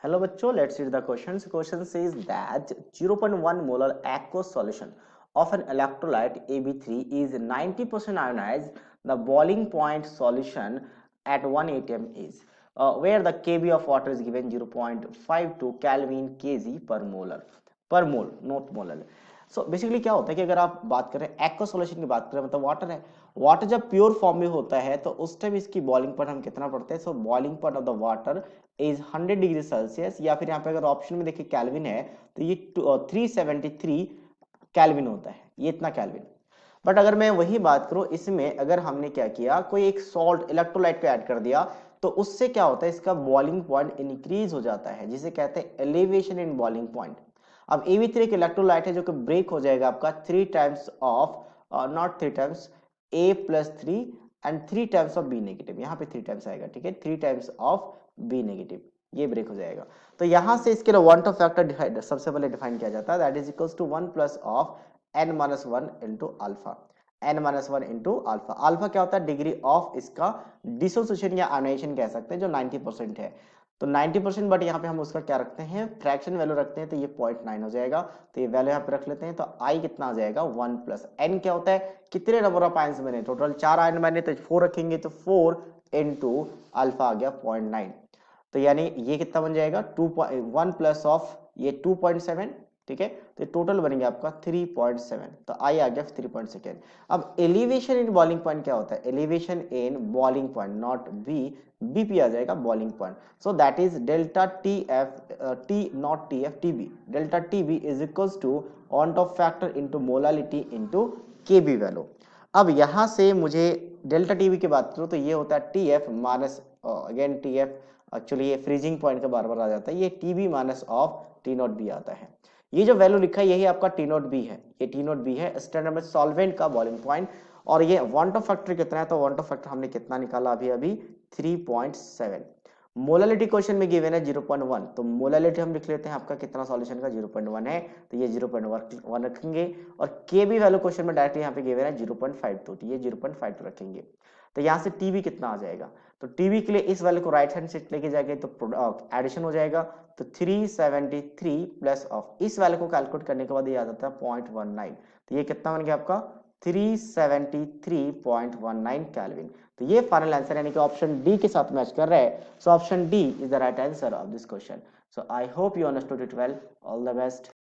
Hello बच्चों, let's read the questions. Question says that 0.1 molar aqueous solution of an electrolyte AB3 is 90% ionized. The boiling point solution at 1 atm is where the kb of water is given 0.52 Kelvin kg per mole, not molar. So basically क्या होता है कि अगर आप बात करें aqua solution की बात करें मतलब वाटर है, वाटर जब प्योर फॉर्म में होता है तो उस टाइम इसकी बॉइलिंग पॉइंट हम कितना पढ़ते हैं? सो boiling point of the water is 100 degree Celsius, या फिर यहाँ पे अगर ऑप्शन में देखिए कैल्विन है तो ये 373 कैल्विन होता है, ये इतना कैल्विन। बट अगर मैं वही बात करूं इसमें अगर हमने क्या किया, कोई एक सॉल्ट इलेक्ट्रोलाइट को ऐड कर दिया तो उससे क्या होता है, इसका बॉइलिंग पॉइंट इंक्रीज हो जाता है, जिसे कहते हैं एलिवेशन इन बॉइलिंग पॉइंट। अब AB3 एक इलेक्ट्रोलाइट है जो कि ब्रेक हो जाएगा आपका 3 times of not 3 times A+3 and 3 times of B negative, यहाँ पे 3 टाइम्स आएगा, ठीक है, 3 टाइम्स ऑफ B नेगेटिव, ये ब्रेक हो जाएगा। तो यहां से इसके लिए वांट ऑफ फैक्टर सबसे पहले डिफाइन किया जाता है, that is equals to 1 plus of n-1 into alpha, n-1 into alpha. Alpha क्या होता है? डिग्री ऑफ इसका डिसोसिएशन या आयोनाइजेशन कह सकते हैं, जो 90% है। तो 90%, बट यहाँ पे हम उसका क्या रखते हैं? फ्रैक्शन वैल्यू रखते हैं, तो ये 0.9 हो जाएगा। तो ये वैल्यू यहाँ पे रख लेते हैं, तो आई कितना आ जाएगा? 1 प्लस n क्या होता है? कितने नंबर ऑफ आयंस बने? टोटल 4 आयन बने, तो 4 रखेंगे तो 4 इंटू अल्फा आ गया 0.9। तो यानी ये कितना बन जाएगा? 1 प्लस ऑफ ये 2.7, ठीक है, तो टोटल बनेंगे आपका 3.7, तो आई आ गया 3.2। अब एलिवेशन इन बॉइलिंग पॉइंट क्या होता है? Elevation in boiling point, not B, BP आ जाएगा boiling point. So that is delta T F, T naught T F, TB, delta TB is equals to van't of factor into molality into KB value. अब यहां से मुझे delta TB की बात करूं तो ये होता है T F minus, again T F, actually ये फ्रीजिंग पॉइंट का बार बार आ जाता है, ये TB minus of T not be आता है। ये जो वैल्यू लिखा है यही आपका टी नॉट बी है, ये टी नॉट बी है स्टैंडर्ड में सॉल्वेंट का बॉइलिंग पॉइंट। और ये वांट ऑफ फैक्टर कितना है? तो वांट ऑफ फैक्टर हमने कितना निकाला अभी 3.7। मोलालिटी क्वेश्चन में गिवन है 0.1, तो मोलालिटी हम लिख लेते हैं आपका कितना सॉल्यूशन का? 0.1 है, तो ये 0.1 रखेंगे। और के बी वैल्यू क्वेश्चन में डायरेक्टली यहाँ पे गिवन है 0.52, तो ये 0.52 रखेंगे। तो यहाँ से टीबी कितना आ जाएगा? तो टीबी के लिए इस वैल्यू को राइट हैंड से लेके जाएंगे तो एडिशन हो जाएगा, तो 373 प्लस ऑफ इस वैल्यू को कैलकुलेट करने के बाद ये आ जाता है 0.19, तो ये कितना बन गया आपका? 373.19 केल्विन। तो ये फाइनल आंसर यानी कि ऑप्शन डी के साथ मैच कर रहा है। So option D is the right answer of this question. So I hope you understood it well. All the best.